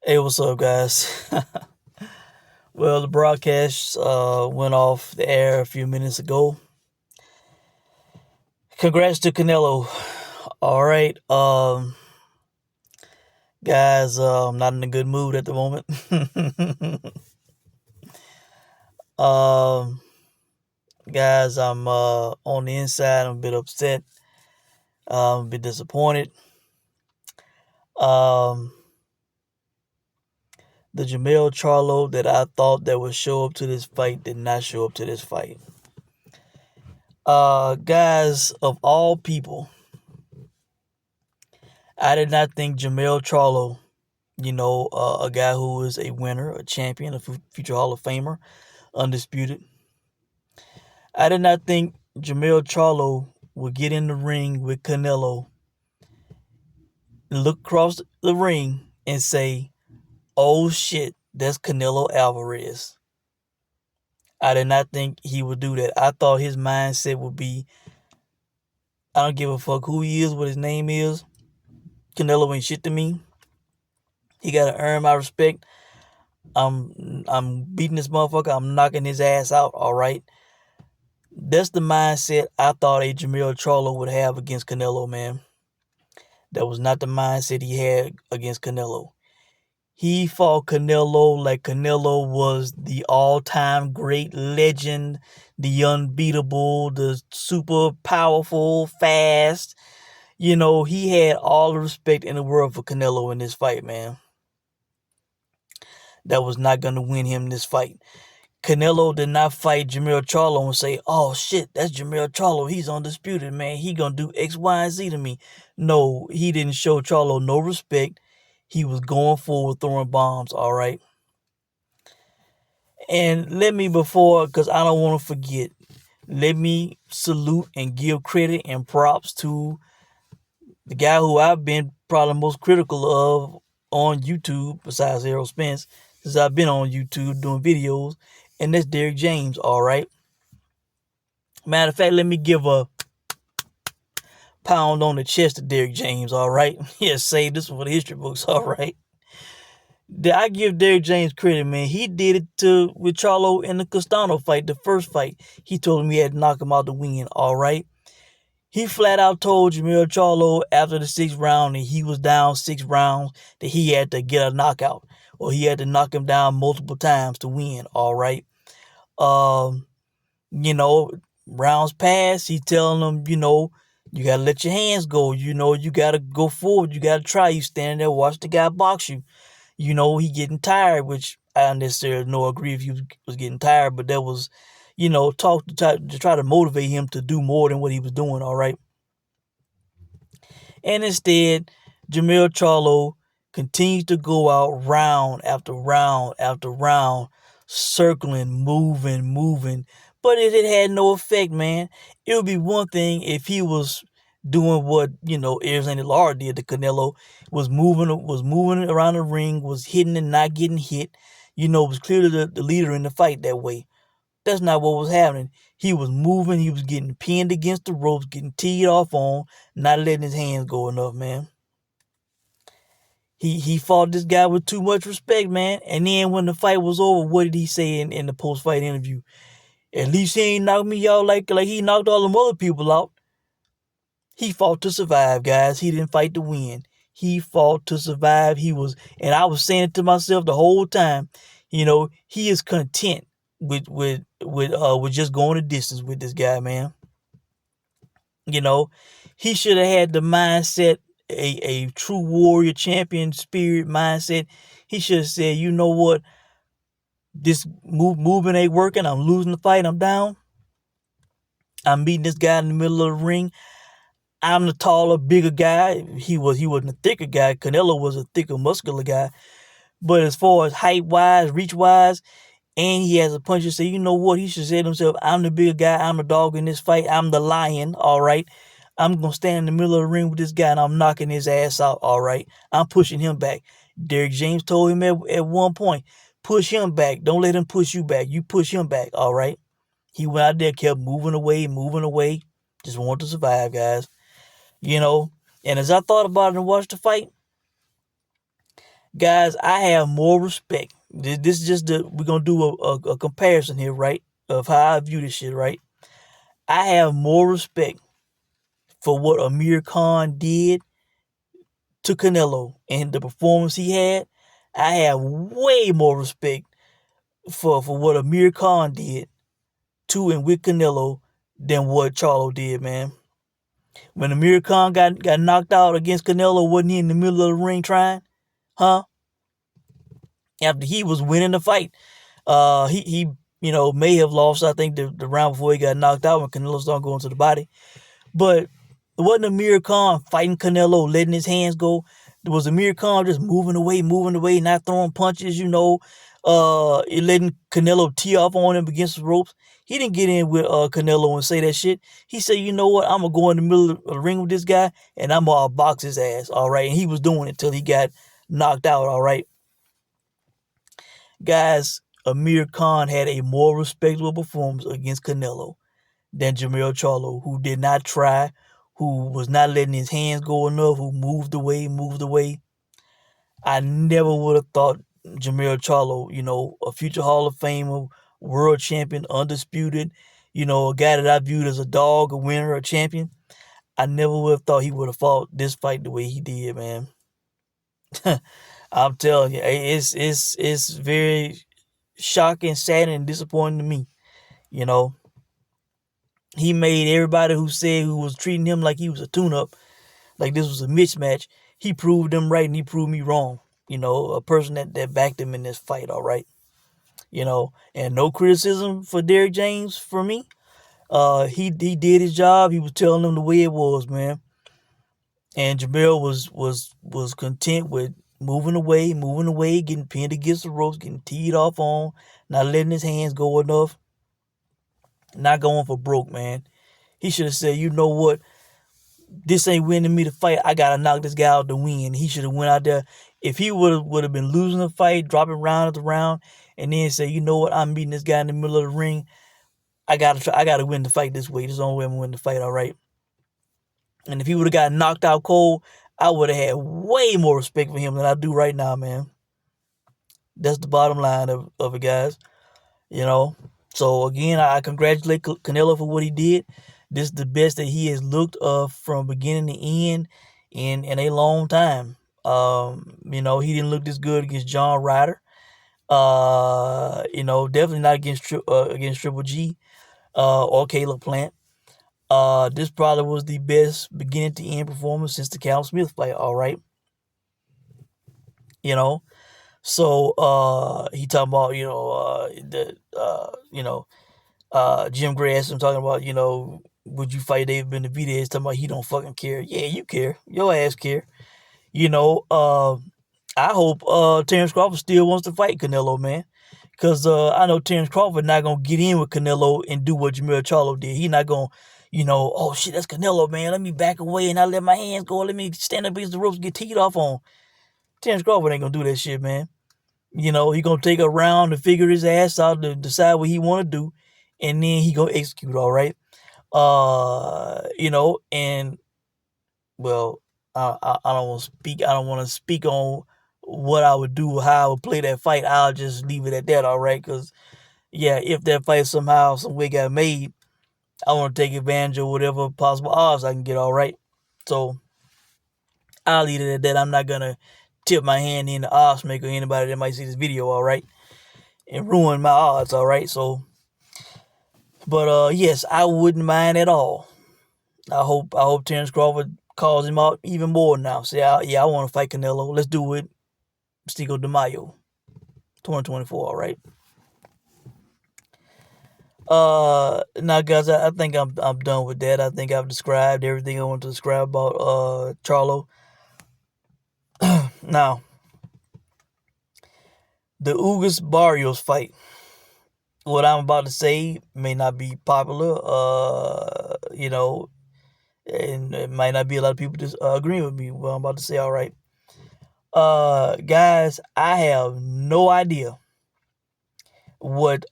Hey, what's up, guys? Well, the broadcast went off the air a few minutes ago. Congrats to Canelo. All right, guys. I'm not in a good mood at the moment. um, guys, I'm on the inside. I'm a bit upset. I'm a bit disappointed. Um, the Jamel Charlo that I thought that would show up to this fight did not show up to this fight. Guys, of all people, I did not think Jamel Charlo, a guy who is a winner, a champion, a future Hall of Famer, undisputed. I did not think Jamel Charlo would get in the ring with Canelo, look across the ring, and say, "Oh shit, that's Canelo Alvarez." I did not think he would do that. I thought his mindset would be, "I don't give a fuck who he is, what his name is. Canelo ain't shit to me. He gotta earn my respect. I'm beating this motherfucker. I'm knocking his ass out. All right." That's the mindset I thought a Jamil Charlo would have against Canelo, man. That was not the mindset he had against Canelo. He fought Canelo like Canelo was the all-time great legend, the unbeatable, the super powerful, fast. He had all the respect in the world for Canelo in this fight, man. That was not going to win him this fight. Canelo did not fight Jamil Charlo and say, "Oh shit, that's Jamil Charlo. He's undisputed, man. He gonna do X, Y, and Z to me." No, he didn't show Charlo no respect. He was going forward, throwing bombs. All right. And because I don't want to forget, let me salute and give credit and props to the guy who I've been probably most critical of on YouTube, besides Errol Spence, since I've been on YouTube doing videos, and that's Derrick James. All right. Matter of fact, let me give a pound on the chest to Derrick James, all right? Yeah, save this one for the history books, all right? I give Derrick James credit, man. He did it with Charlo in the Castano fight, the first fight. He told him he had to knock him out to win, all right? He flat out told Jamil Charlo after the sixth round, and he was down 6 rounds, that he had to get a knockout, or he had to knock him down multiple times to win, all right? Um, you know, rounds pass, he telling them, you gotta let your hands go. You gotta go forward. You gotta try. You standing there, watch the guy box you. He getting tired, which I don't necessarily agree if he was getting tired, but that was, talk to try to motivate him to do more than what he was doing. All right. And instead, Jamil Charlo continues to go out round after round after round, circling, moving. But it had no effect, man. It would be one thing if he was doing what, Arizona Lara did to Canelo, was moving around the ring, was hitting and not getting hit, was clearly the leader in the fight that way. That's not what was happening. He was moving. He was getting pinned against the ropes, getting teed off on, not letting his hands go enough, man. He fought this guy with too much respect, man. And then when the fight was over, what did he say in the post-fight interview? At least he ain't knocked me out like he knocked all them other people out. He fought to survive, guys. He didn't fight to win. He fought to survive. And I was saying it to myself the whole time. He is content with just going the distance with this guy, man. He should have had the mindset, a true warrior champion spirit mindset. He should have said, "You know what? This movement ain't working. I'm losing the fight. I'm down. I'm meeting this guy in the middle of the ring. I'm the taller, bigger guy. He wasn't a thicker guy. Canelo was a thicker, muscular guy. But as far as height wise, reach wise, and he has a puncher say, you know what? He should say to himself, I'm the bigger guy. I'm the dog in this fight. I'm the lion. All right. I'm going to stand in the middle of the ring with this guy and I'm knocking his ass out. All right. I'm pushing him back." Derrick James told him at one point, push him back. Don't let him push you back. You push him back. All right. He went out there, kept moving away. Just wanted to survive, guys. And as I thought about it and watched the fight, Guys, I have more respect. This is just we're gonna do a comparison here, right? Of how I view this shit, right? I have more respect for what Amir Khan did to Canelo and the performance he had. I have way more respect for what Amir Khan did to and with Canelo than what Charlo did, man. When Amir Khan got knocked out against Canelo, wasn't he in the middle of the ring trying? Huh? After he was winning the fight. He may have lost, I think, the round before he got knocked out when Canelo started going to the body. But it wasn't Amir Khan fighting Canelo, letting his hands go. It was Amir Khan just moving away, not throwing punches, letting Canelo tee off on him against the ropes. He didn't get in with Canelo and say that shit. He said, you know what, I'm going to go in the middle of the ring with this guy and I'm going to box his ass, all right? And he was doing it until he got knocked out, all right? Guys, Amir Khan had a more respectable performance against Canelo than Jermell Charlo, who did not try, who was not letting his hands go enough, who moved away. I never would have thought Jermell Charlo, a future Hall of Famer, world champion, undisputed, a guy that I viewed as a dog, a winner, a champion. I never would have thought he would have fought this fight the way he did, man. I'm telling you, it's very shocking, sad, and disappointing to me. He made everybody who was treating him like he was a tune-up, like this was a mismatch. He proved them right and he proved me wrong. A person that backed him in this fight, all right. And no criticism for Derrick James for me. He did his job. He was telling them the way it was, man. And Jamel was content with moving away, getting pinned against the ropes, getting teed off on, not letting his hands go enough, not going for broke, man. He should have said, you know what, this ain't winning me the fight. I gotta knock this guy out to win. He should have went out there. If he would have been losing the fight, dropping round after round, and then say, you know what, I'm meeting this guy in the middle of the ring. I gotta win the fight this way. This is the only way I'm gonna win the fight, all right. And if he would have got knocked out cold, I would have had way more respect for him than I do right now, man. That's the bottom line of it, guys. So again, I congratulate Canelo for what he did. This is the best that he has looked from beginning to end in a long time. He didn't look this good against John Ryder. Definitely not against Triple G or Caleb Plant. This probably was the best beginning to end performance since the Cal Smith fight. All right. So he talking about Jim Gray asked him talking about would you fight David Benavidez? Talking about he don't fucking care. Yeah, you care. Your ass care. I hope Terrence Crawford still wants to fight Canelo, man. Because I know Terrence Crawford not going to get in with Canelo and do what Jermell Charlo did. He not going to, oh shit, that's Canelo, man. Let me back away and not let my hands go. Let me stand up against the ropes and get teed off on. Terrence Crawford ain't going to do that shit, man. He going to take a round to figure his ass out to decide what he want to do. And then he going to execute, all right? And, well, I don't want to speak. I don't want to speak on what I would do, how I would play that fight. I'll just leave it at that, all right? Because, yeah, if that fight somehow, some way got made, I want to take advantage of whatever possible odds I can get, all right? So, I'll leave it at that. I'm not going to tip my hand in the odds maker or anybody that might see this video, all right? And ruin my odds, all right? So, but, yes, I wouldn't mind at all. I hope Terrence Crawford calls him out even more now. Say, I want to fight Canelo. Let's do it. Cinco de Mayo, 2024. All right. Now, guys, I think I'm done with that. I think I've described everything I want to describe about Charlo. Now, the Ugas Barrios fight. What I'm about to say may not be popular. And it might not be a lot of people just agreeing with me what I'm about to say. All right. Guys, I have no idea what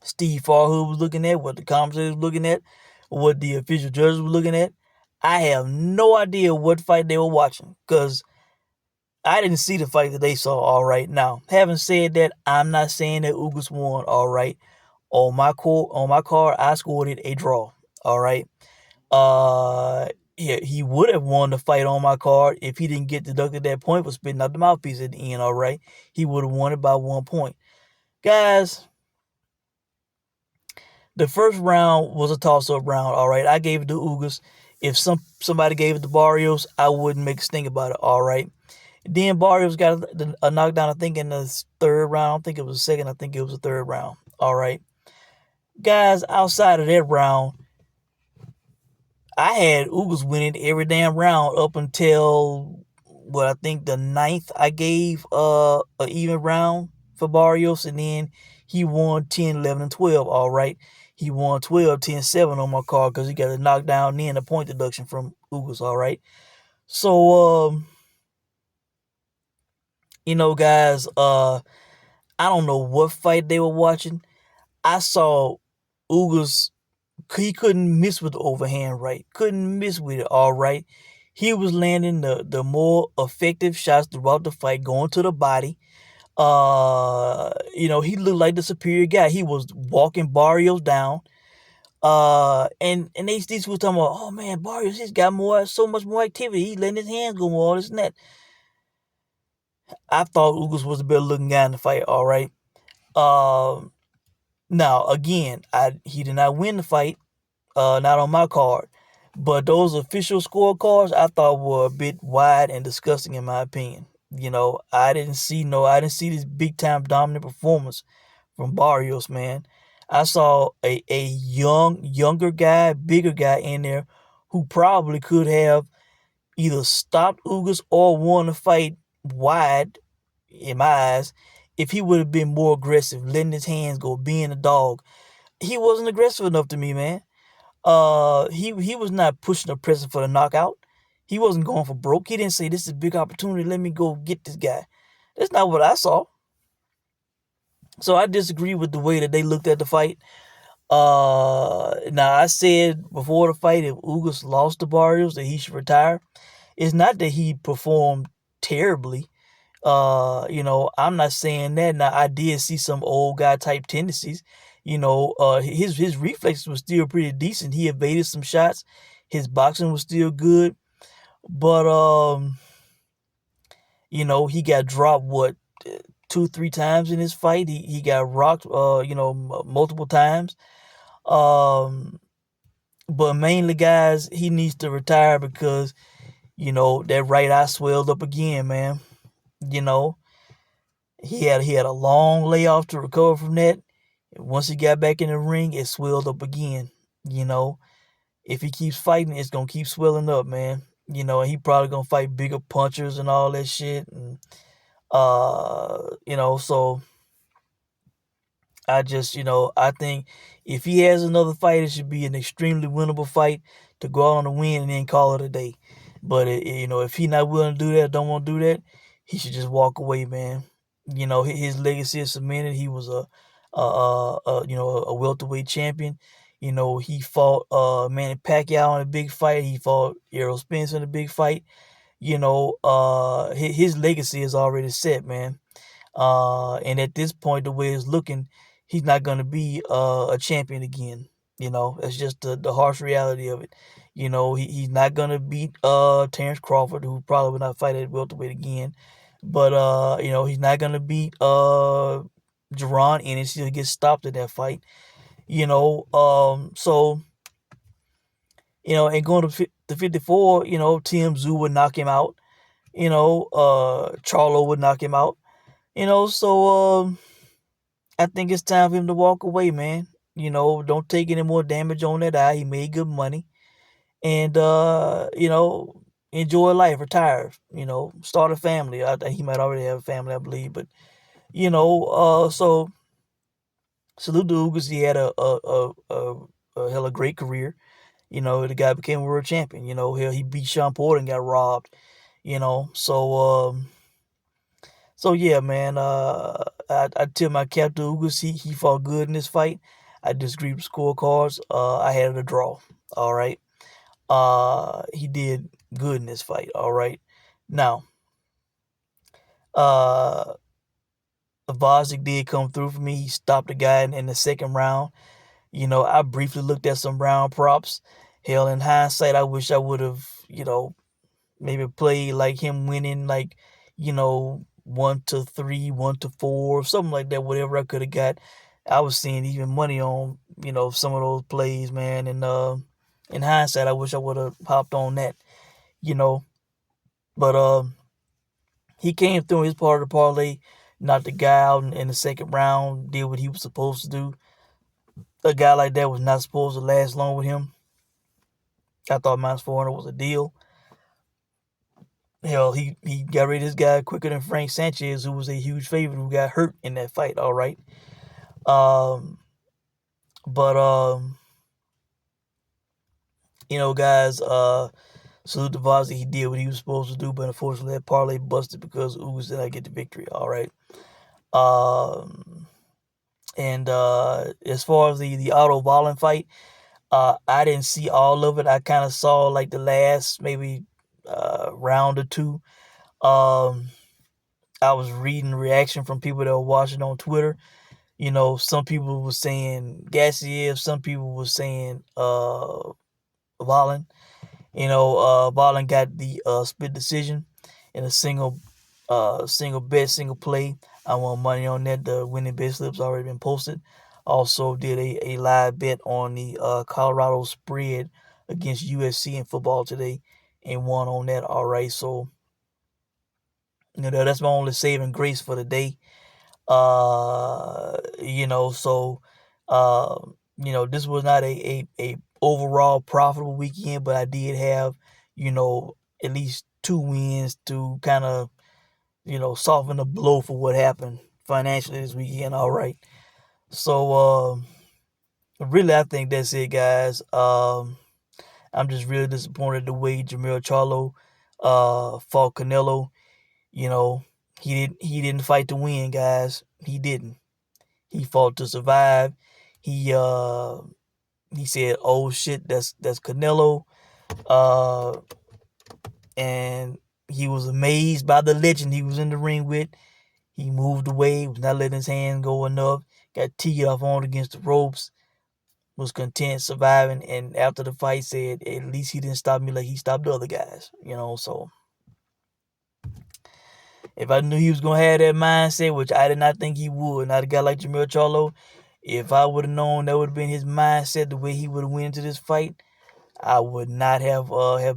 Steve Farhood was looking at, what the commentators were looking at, what the official judges were looking at. I have no idea what fight they were watching, because I didn't see the fight that they saw. All right. Now, having said that, I'm not saying that Ugas won. All right. On my card, I scored it a draw. All right. Uh, he would have won the fight on my card if he didn't get deducted that point for spitting out the mouthpiece at the end. All right. He would have won it by 1 point. Guys, the first round was a toss-up round. All right. I gave it to Ugas. If somebody gave it to Barrios, I wouldn't make a stink about it. All right. Then Barrios got a knockdown, I think, in the third round. I don't think it was the second. I think it was the third round. All right. Guys, outside of that round, I had Ugas winning every damn round up until, what, I think the ninth. I gave an even round for Barrios, and then he won 10, 11, and 12. All right. He won 12, 10, 7 on my card because he got a knockdown, then a point deduction from Ugas. All right. So, guys, I don't know what fight they were watching. I saw Ugas, he couldn't miss with the overhand right. Couldn't miss with it, all right. He was landing the more effective shots throughout the fight, going to the body. He looked like the superior guy. He was walking Barrios down. And these were talking about, oh man, Barrios, he's got so much more activity. He's letting his hands go more, all this and that. I thought Ugas was the better looking guy in the fight, all right. Now again, he did not win the fight, not on my card, but those official scorecards I thought were a bit wide and disgusting in my opinion. I didn't see this big time dominant performance from Barrios, man. I saw a younger guy, bigger guy in there who probably could have either stopped Ugas or won the fight wide, in my eyes, if he would have been more aggressive, letting his hands go, being a dog. He wasn't aggressive enough to me, man. He was not pushing or pressing for the knockout. He wasn't going for broke. He didn't say, this is a big opportunity, let me go get this guy. That's not what I saw. So I disagree with the way that they looked at the fight. Now I said before the fight, if Ugas lost to Barrios, that he should retire. It's not that he performed terribly. I'm not saying that. Now I did see some old guy type tendencies. His reflexes were still pretty decent. He evaded some shots. His boxing was still good. But he got dropped what, 2, 3 times in his fight. He got rocked multiple times. But mainly, guys, he needs to retire because that right eye swelled up again, man. You know, he had a long layoff to recover from that. Once he got back in the ring, it swelled up again. You know, if he keeps fighting, it's gonna keep swelling up, man. And he probably gonna fight bigger punchers and all that shit. And so I think if he has another fight, it should be an extremely winnable fight to go out on a win and then call it a day. But if he not willing to do that, don't want to do that, he should just walk away, man. His legacy is cemented. He was a welterweight champion. He fought Manny Pacquiao in a big fight. He fought Errol Spence in a big fight. His legacy is already set, man. And at this point, the way it's looking, he's not going to be a champion again. That's just the harsh reality of it. He's not going to beat Terrence Crawford, who probably will not fight at welterweight again. But, he's not going to beat Jerron Ennis. He'll get stopped in that fight. So, and going to 54, Tim Tszyu would knock him out. Charlo would knock him out. So I think it's time for him to walk away, man. Don't take any more damage on that eye. He made good money. And enjoy life, retire, start a family. I think he might already have a family, I believe. But so salute to Ugas. He had a hella great career. The guy became a world champion. He beat Sean Porter and got robbed. So yeah, man. I tip my cap to Ugas. He fought good in this fight. I disagree with scorecards. I had it a draw. All right. He did good in this fight. All right. Now, Uh, Gvozdyk did come through for me. He stopped the guy in the second round. I briefly looked at some round props. Hell, in hindsight, I wish I would have, maybe played like him winning, like, 1-3, 1-4, something like that. Whatever I could have got. I was seeing even money on, some of those plays, man. And in hindsight, I wish I would have hopped on that, you know. But he came through his part of the parlay, knocked the guy out in the second round, did what he was supposed to do. A guy like that was not supposed to last long with him. I thought -400 was a deal. Hell, he got rid of this guy quicker than Frank Sanchez, who was a huge favorite, who got hurt in that fight. All right, but guys, salute to Gvozdyk. He did what he was supposed to do, but unfortunately, that parlay busted because Ugas did not get the victory. All right. And as far as the Otto Wallin fight, I didn't see all of it. I kind of saw like the last maybe round or two. I was reading reaction from people that were watching on Twitter. Some people were saying Gassiev, some people were saying Wallin. Wallin got the split decision in a single bet, single play. I won money on that. The winning bet slips already been posted. Also did a live bet on the Colorado spread against USC in football today and won on that. All right, so that's my only saving grace for the day. So this was not a overall profitable weekend, but I did have at least 2 wins to kind of soften the blow for what happened financially this weekend. All right, so really, I think that's it, guys. I'm just really disappointed the way Charlo fought Canelo. He didn't fight to win, guys. He didn't. He fought to survive. He said, "Oh shit, that's Canelo," uh, and he was amazed by the legend he was in the ring with. He moved away, was not letting his hand go enough. Got teed off on against the ropes. Was content surviving, and after the fight said, "At least he didn't stop me like he stopped the other guys." So if I knew he was gonna have that mindset, which I did not think he would, not a guy like Charlo, if I would have known that would have been his mindset, the way he would have went into this fight, I would not have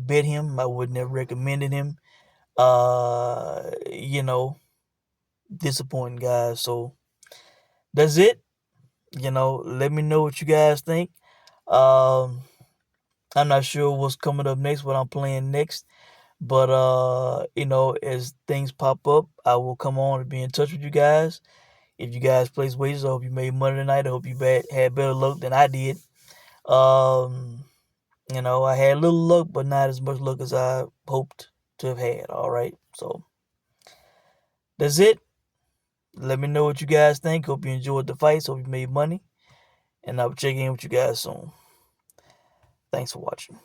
bet him. I wouldn't have recommended him. Uh, you know, Disappointing, guys. So that's it. Let me know what you guys think. Um, I'm not sure what's coming up next, what I'm playing next. But as things pop up, I will come on and be in touch with you guys. If you guys place wagers, I hope you made money tonight. I hope you had better luck than I did. I had a little luck, but not as much luck as I hoped to have had. All right, so that's it. Let me know what you guys think. Hope you enjoyed the fights. Hope you made money, and I'll check in with you guys soon. Thanks for watching.